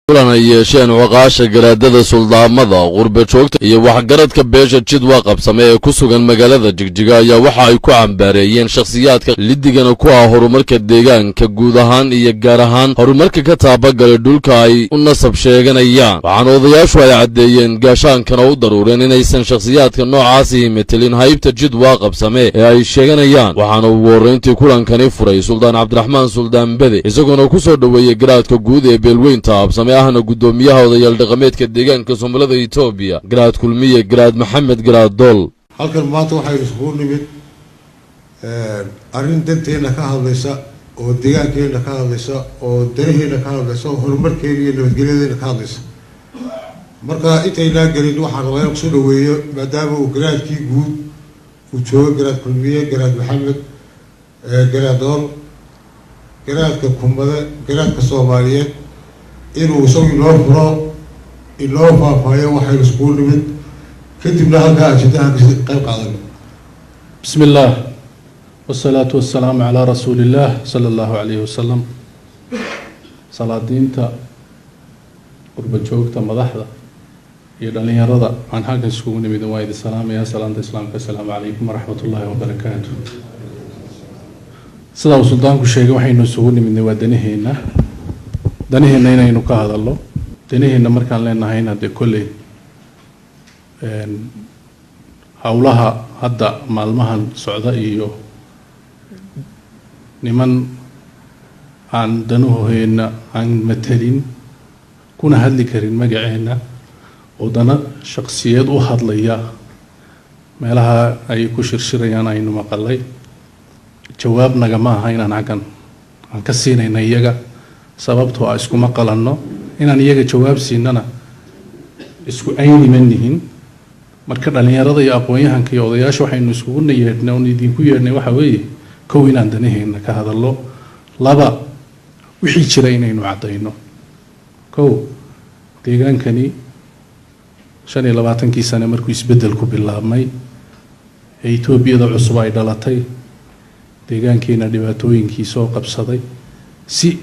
kulan ay yeesheen waqaasha garaadada suldaamada qurba joogta iyo waxgaradka beesha jidwa qabsame ee ku sugan magaalada Jigjiga ayaa waxa ay ku cambaareeyeen shakhsiyaadka lidigana ku ah horumarka deegaanka guud ahaan iyo gaar ahaan horumarka ka taabagalay dhulka ay u nasab sheeganayaan waxaan odayaashu ay cadeeyeen gaashaankana u daruureen inaysan shakhsiyaadka noocaasi metelin haybta jidwa qabsame ee ay sheeganayaan waxaana ugu horeyntii kulankani furay Suldaan Cabdiraxmaan Suldaan Bade isagoo ku soo dhaweeyay garaadka guud ee beelweynta qabsame ahna gudoomiyaha odayaal dhaqameedka deegaanka Soomaalida Itoobiya garaad kulmiye garaad Maxamed garaad Dool halkan maanta waxay isugu nimid arrin danteena ka hadlaysa oo deegaankeena ka hadlaysa oo danaheena ka hadlaysa oo horumarkeena iyo nabadgelyadeena ka hadlaysa marka intayna galin waxaan rabaa inaan soo dhaweeyo maadaama uu garaadkii guud uu joogo garaad kulmiye garaad Maxamed garaad Dool garaadka kumada garaadka Soomaaliyeed inuu soo inoo faafayo waxay isku nimid kadibna halka ajidaha qayb qaadan bismillah wassalatu wassalamu ala rasulillah sallallahu alayhi wasallam salaadiinta qurba joogta madaxda iyo dhalinyarada aan halkan isku nimid waa idin salaamaya salaanta islaamka assalamu alaykum warahmatullahi wabarakatuh sida suldaanku sheegay waxaynu isugu nimid waa danaheena inaynu ka hadalno danaheena markaan leenahayna de kulay hawlaha hadda maalmahan socda iyo niman aan danahoheena aan matalin kuna hadli karin magaceena oo dana shakhsiyad u hadlaya meelaha ay ku shirshirayaan aynu maqalay jawaab naga ma aha inaan xagan aan ka siinayna iyaga sababtoo ah isku maqalanno inaan iyaga jawaab siinana isku aynimannihin marka dhalinyarada iyo aqoon-yahanka iyo odayaasha waxaynu iskugu yeedhnay oo idinku yeedhnay waxa weeye kow inaan danaheena ka hadallo laba wixii jira inaynu cadayno kow deegaankani 25 sano markuu isbedelku bilaabmay ee Itoobiyada cusub ay dhalatay deegaankeena dhibaatooyinkii soo qabsaday si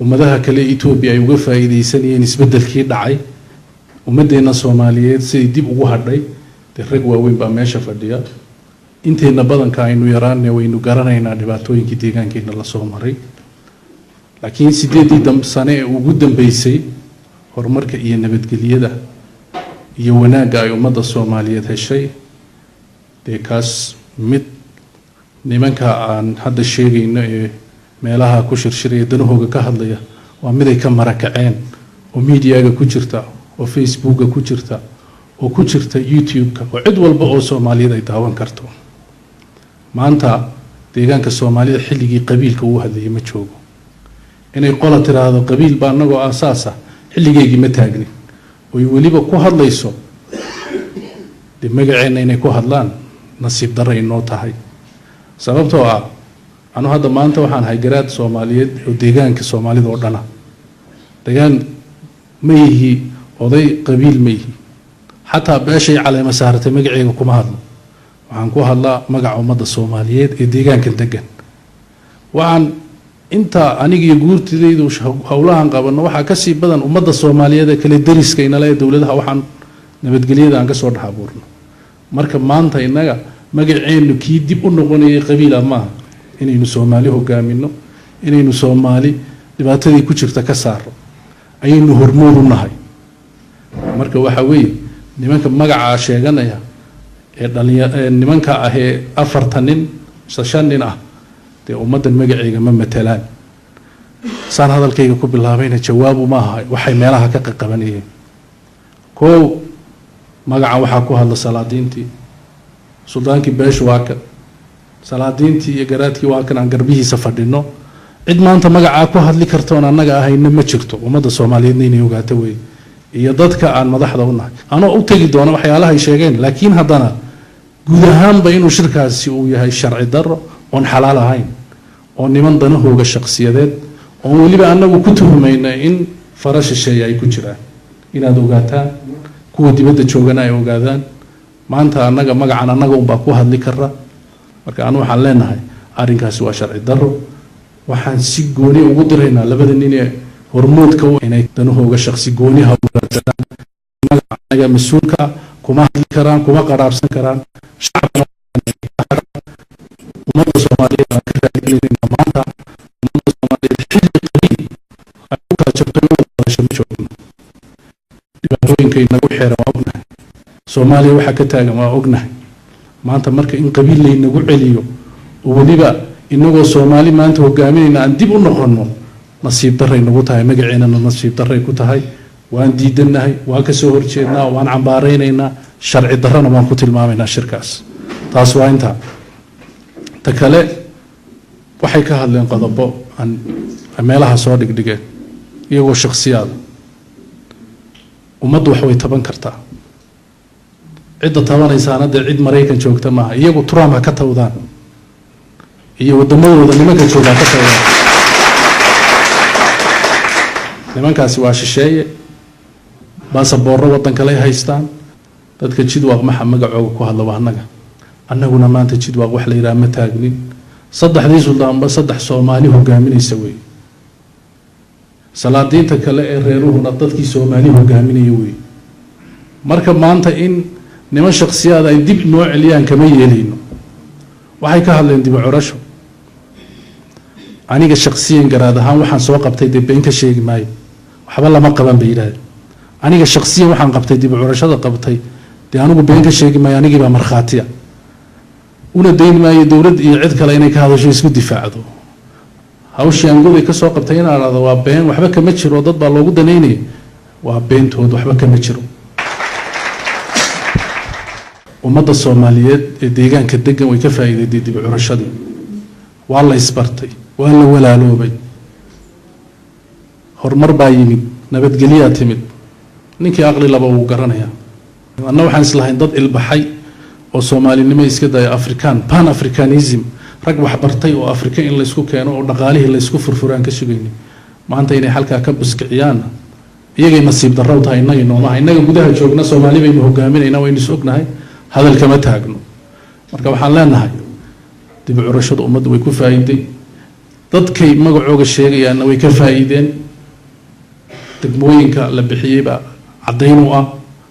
ummadaha kale Itoobiya ay uga faa'iideysanayeen isbedelkii dhacay ummadeena Soomaaliyeed sidii dib ugu hadhay rag waaweyn baa meesha fadhiya inteena badanka aynu yaraanay waynu garanaynaa dhibaatooyinkii deegaankeena la soo maray laakiin 8 sano ee ugu dambeysay horumarka iyo nabadgelyada iyo wanaagga ay ummadda Soomaaliyeed heshay kaas mid nimanka aan hadda sheegayno ee meelaha ku shirshiraya danahooga ka hadlaya waa mid ay ka marakaceen oo meediyaga ku jirta oo facebooka ku jirta oo ku jirta youtube-ka oo cid walba oo Soomaaliyeed ay daawan karto maanta deegaanka Soomaalida xilligii qabiilka uu hadlayay ma joogo inay qola tiraahdo qabiil baa anagoo aasaasa xilligeegii ma taagnin oo waliba ku hadlayso de magaceena inay ku hadlaan nasiib darro inoo tahay sababtoo ah anu hadda maanta waxaan hay garaad Soomaaliyeed oo deegaanka Soomaalida oo dhana deegaan ma yihi oday qabiil ma yihi xataa beeshay caleema saartay magaceega kuma hadlo waxaan ku hadlaa magaca ummadda Soomaaliyeed ee deegaanka degan waxaan inta aniga guurtidaydu hawlahan qabano waxa ka sii badan ummadda Soomaaliyeed ee kale dariskayna la dawladaha waxaan nabadgelyada aan ka soo dhaxabuurno marka maanta inaga magaceenu kii dib u noqonayay qabiil ama inaynu Soomaali hogaamino inaynu Soomaali dhibaatadii ku jirta ka saaro ayaynu hormood u nahay marka waxa weeye nimanka magaca sheeganaya ee nimanka ah ee 4 nin 5 nin ah de ummadan magaceega ma matalaan saan hadalkayga ku bilaabayna jawaab uma aha waxay meelaha ka qabanayeen koow magaca waxa ku hadla salaadiintii suldaankii beeshu waa ka salaadiintii iyo garaadkii waa kan aan garbihiisa fadhino cid maanta magaca ku hadli karto oo anaga ahayna ma jirto ummadda Soomaaliyeed inay ogaato way iyo dadka aan madaxda u nahay ana u tagi doono waxyaalaha ay sheegeen laakiin haddana guud ahaanba inuu shirkaasi uu yahay sharci darro oon xalaal ahayn oo niman danahooga shakhsiyadeed oo waliba anagu ku tuhumayna in farashisheey ay ku jiraan inaad ogaataan kuwa dibadda joogana ay ogaadaan maanta anaga magacan anaga u baa ku hadli karra marka anu waxaan leenahay arrinkaasi waa sharci darro waxaan si gooni ugu diraynaa labada nin ee hormuudka inay danahooga shakhsi gooniha u raadsadaan magaca mas'uulka kuma hadli karaan kuma qaraabsan karaan shacabka ummadda Soomaaliyeed ka raadinayna maanta ummadda Soomaaliyeed xilli qaliil ay ku kala jabtay wadashada joogno dhibaatooyinka inagu xeeran waa ognahay Soomaaliya waxa ka taagan waa ognahay maanta marka in qabiil la inagu celiyo oo waliba inagoo Soomaali maanta hogaaminayna aan dib u noqono nasiib darray nagu tahay magaceena nasiib darray ku tahay waan diidanahay waan ka soo horjeednaa waan cambaaraynaynaa sharci darrana waan ku tilmaamaynaa shirkaas taas waa inta ta kale waxay ka hadleen qodobo aan meelaha soo dhigdhigeen iyagoo shakhsiyaad ummaddu wax way taban kartaa cidda tabanaysaana dee cid Maraykan joogta maaha iyagu Trump ha ka tawdaan iyo wadamadooda nimanka jooga ka tawdaan nimankaasi waa shisheeye baasaboorro wadan kale haystaan dadka jidwaaq maxa magacooga ku hadla waa annaguna maanta jidwaaq wax la yiraahdo ma taagnin saddexdii suldaanba saddex Soomaali hogaaminaysa way salaadiinta kale ee reeruhuna dadkii Soomaali hogaaminaya way marka maanta in niman shakhsiyaad ay dib noo celiyaan kama yeelayno waxay ka hadleen dib u curasho aniga shakhsiyan garaad ahaan waxaan soo qabtay dib been ka sheegi maayo waxba lama qaban bay yiraahdeen aniga shakhsiyan waxaan qabtay dib u curashada qabtay dee anigu been ka sheegi maayo anigii baa markhaatiya una dayn maayo dowlad iyo cid kale inay ka hadasho isku difaacdo hawshii aan goday ka soo qabtay inaan raado waa been waxba kama jiro dad baa loogu daneynay waa beentood waxba kama jiro ummadda Soomaaliyeed ee deegaanka degan way ka faa'iideeyay dib u curashadii waa la isbartay waa la walaaloobay horumar baa yimid nabadgelyo timid ninkii aqli laba uu garanaya anna waxaan islahayn dad ilbaxay oo Soomaalinimo iska day pan africanism rag wax bartay oo Afrika in la isku keeno oo dhaqaalihi la isku furfuraan ka sugayni maanta inay halka ka buskiciyaan iyagay nasiib darro tahay inaga gudaha joogna Soomaali baynu hogaaminayna waynu isognahay hadal kama taagno marka waxaan leenahay dib u curashada ummaddu way ku faa'iiday dadkay magacooga sheegayaan way ka faa'iideen degmooyinka la bixiyay ba cadeyn u ah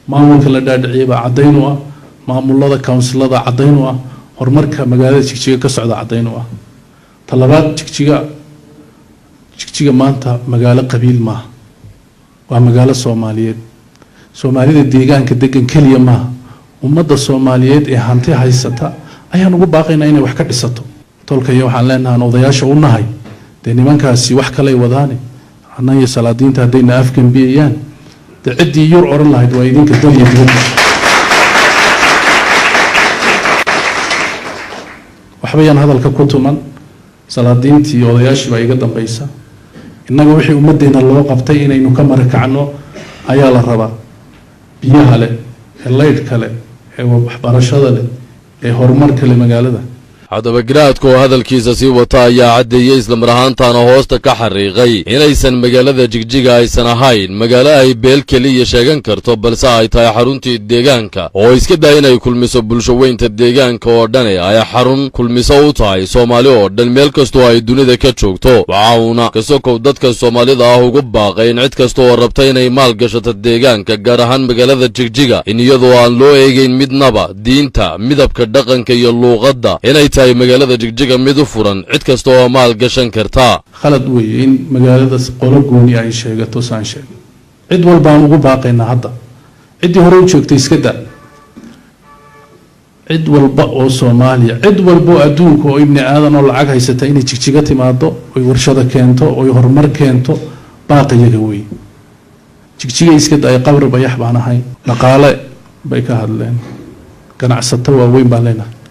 maamulka la dhaadhiciyay ba cadeyn u ah maamulada councilada cadeyn u ah horumarka magaalada Jigjiga ka socda cadeyn u ah talabaad Jigjiga maanta magaalo qabiil ma waa magaalo Soomaaliyeed Soomaalida deegaanka degan kaliya ma ummadda Soomaaliyeed ee hanti haysata ayaan ugu baaqaynaa inay wax ka dhisato tolkayo waxaan leenahay odayaasha u nahay de nimankaasi wax kale wadaan annaga salaadiinta hadayna afkan biyayaan de cidii yur oran lahayd waa idinka daliya dibadda waxbayaan hadalka ku tuman salaadiintii odayaashii baa iga dambaysa innaga wixii ummadeena loo qabtay inaynu ka marakacno ayaa la rabaa biyaha leh leyd kale ee waxbarashada leh ee horumarka leh magaalada haddaba garaadka oo hadalkiisa sii wata ayaa caddeeyay isla mar ahaantaana hoosta ka xariiqay inaysan magaalada Jigjiga aysan ahayn magaalo ay beel kaliya sheegan karto balse ay tahay xaruntii deegaanka oo iska day inay kulmiso bulsho weynta deegaanka oo dhan ay xarun kulmiso u tahay Soomaali oo dhan meel kasto ay dunida ka joogto waxauna ka sokow dadka Soomaalida ah ugu baaqay in cid kasto oo rabta inay maal gashato deegaanka gaar ahaan magaalada Jigjiga in iyadoo aan loo eegayn midnaba diinta midabka dhaqanka iyo luuqadda inay tahay magaalada Jigjiga mid u furan cid kasto oo maal gashan karta khalad weey in magaalada qolo gooni ay sheegato saan sheeg cid walba aan ugu baaqayna hadda cidii hore u joogtay iska daa cid walba oo Soomaaliya cid walba adduunka oo ibni aadan oo lacag haysata inay Jigjiga timaado oo warshada keento oo horumar keento baaqiyaga weey Jigjiga iska daa qabr bayax baan ahay dhaqaale bay ka hadleen ganacsato waaweyn baan leenahay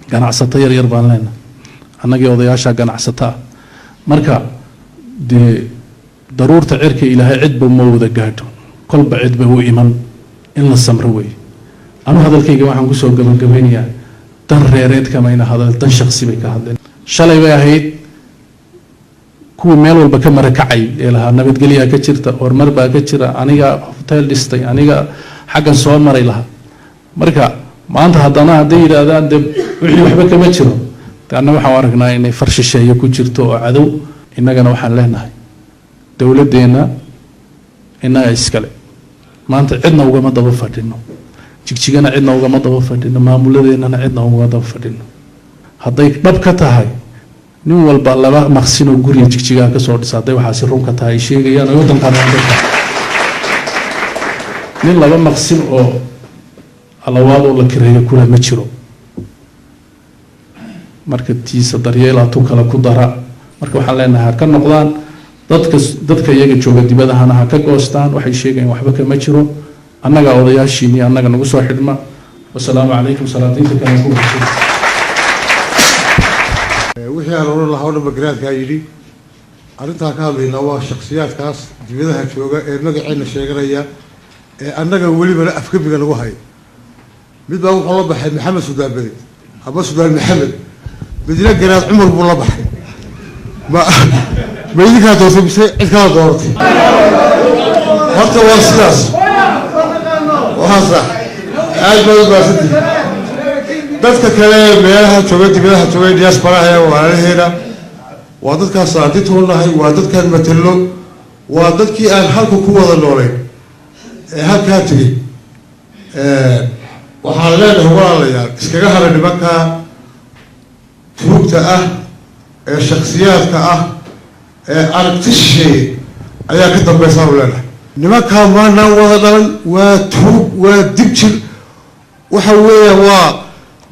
ganacsato yar baan leenahay annagii odayaasha ganacsato marka de daruurta cirka Ilaahay cidba ma wada gaadho kolba cidba u iman in la samro way anu hadalkayga waxaan ku soo gabagabeynayaa dan reereed kama ina hadal dan shakhsi bay ka hadleen shalay bay ahayd kuwa meel walba ka marakacay ee laha nabadgelyo ka jirta horumar baa ka jira aniga hotel dhistay aniga xaggan soo maray laha marka maanta haddana haday yiraahdaan de wixii waxba kama jiro taana waxaan aragnaa inay farshisheeyo ku jirto oo cadow innagana waxaan leenahay dowladdeena innaga iskale maanta cidna ugama daba fadhino jigjigana cidna ugama daba fadhino maamuladeennana cidna ugama daba fadhino hadday dhab ka tahay nin walba laba maqsin oo guriga jigjigaa ka soo dhisa hadday waxaasi run ka tahay sheegayaan oo waddankan nin laba maqsin oo alawaad oo la kireeyo kula ma jiro marka tiisa daryeelaa tu kale ku dara marka waxaan leenahay ha ka noqdaan dadka iyaga jooga dibadahana ha ka goostaan waxay sheegayaan waxba kama jiro annaga odayaashiini annaga nagu soo xidhma wasalaamu calaykum salaadiinta kale ku baxshay wixii aan oran lahaa oo dhanba garaadkaa yidhi arrintaa ka hadlaynaa waa shakhsiyaadkaas dibadaha jooga ee magaceena sheeganaya ee annaga welibana afgebiga lagu hayo mid baa wuxuu la baxay maxamed sudaan beri ama sudaan maxamed midna garaad cumar buu la baxay ma idinkaa doortay mise cid kala dooratay horta waa sidaas waxaa sax aad baad u baasantay dadka kale meelaha jooga dibadaha jooga diasporaha walaalaheena waa dadkaas saadintuu nahay waa dadkaan matalo waa dadkii aan halka ku wada noolayn ee halkaa tegey waxaan leenahay walaalayaal iskaga hara nimankaa tuugta ah ee shakhsiyaadka ah ee aragti shisheeye ayaa ka dambaysaa u leenahay nimankaa maanaan wada dhalan waa tuug waa dibjir waxa weeya waa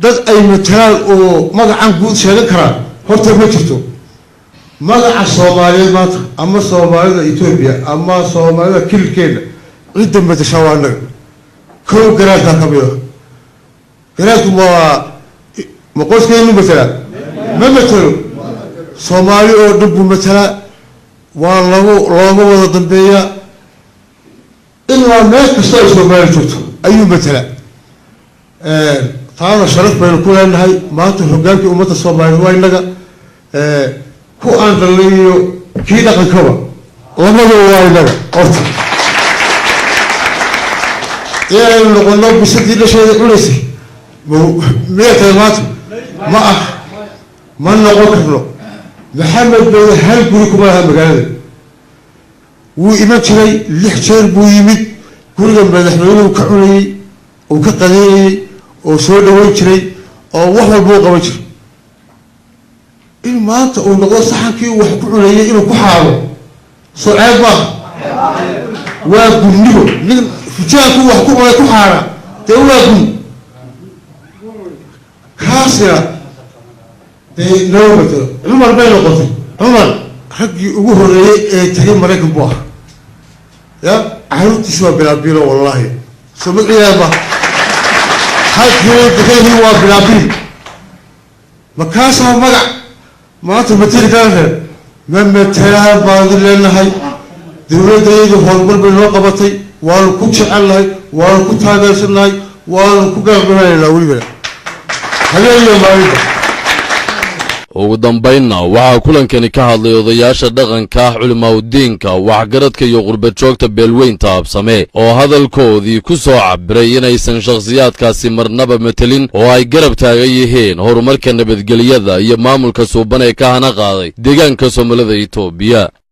dad ay matalaan oo magacan guud sheegan karaan horta ma jirto magaca soomaaliyeed maanta ama soomaalida etoobiya ama soomaalida kililkeena cidda matashaa waa annaga kow garaadkaa ka mid a garaadku ma qoyskeenu matalaa ma matalo soomaali oo dhan buu matalaa waa looga wada dambeeyaa ilaa meel kastoo ay soomaali joogto ayuu matalaa taana sharaf baynu ku leenahay maanta hogaankii ummadda soomaaliyeed waa innaga ku aan dhalliyo kii dhaqankaba labadaba waa innaga horta inaynu noqono bisadii dhasheeda cunaysay miya tahay maanta ma ah ma noqon karno maxamed beyda hal guri kuma laha magaalada wuu iman jiray 6 jeer buu yimid guriga madaxweynuhu ka cunayey uu ka qadeeyey oo soo dhaweyn jiray oo wax walba u qaban jiray in maanta uu noqdo saxankii wax ku cunayey inuu ku xaado soo ceeb maaha waa gudnigo nin fujaanku wax ku cunay ku xaada dee waa gud kaasina dee noo matalo cumar bay noqotay cumar raggii ugu horreeyey ee tegay maraykan buu ahaa ya caruurtiisi waa bilaabiilo wallaahi soo magciyaaba halkii degayhii waa bilaabiil makaasaa magac maanta mateli kala reer ma matalaan baanu leenahay dowladdayadu horumar bay noo qabatay waanu ku jecelnahay waanu ku taageersannahay waanu ku garabanaynaa welibana habeeniyo maalinta ugu dambaynna waxaa kulankani ka hadlay odayaasha dhaqanka culimaadudiinka waxgaradka iyo qurbajoogta beelweynta absame oo hadalkoodii ku soo cabiray inaysan shakhsiyaadkaasi marnaba matelin oo ay garab taagan yihiin horumarka nabadgelyada iyo maamulka suuban ee ka hana qaaday deegaanka Soomaalida Itoobiya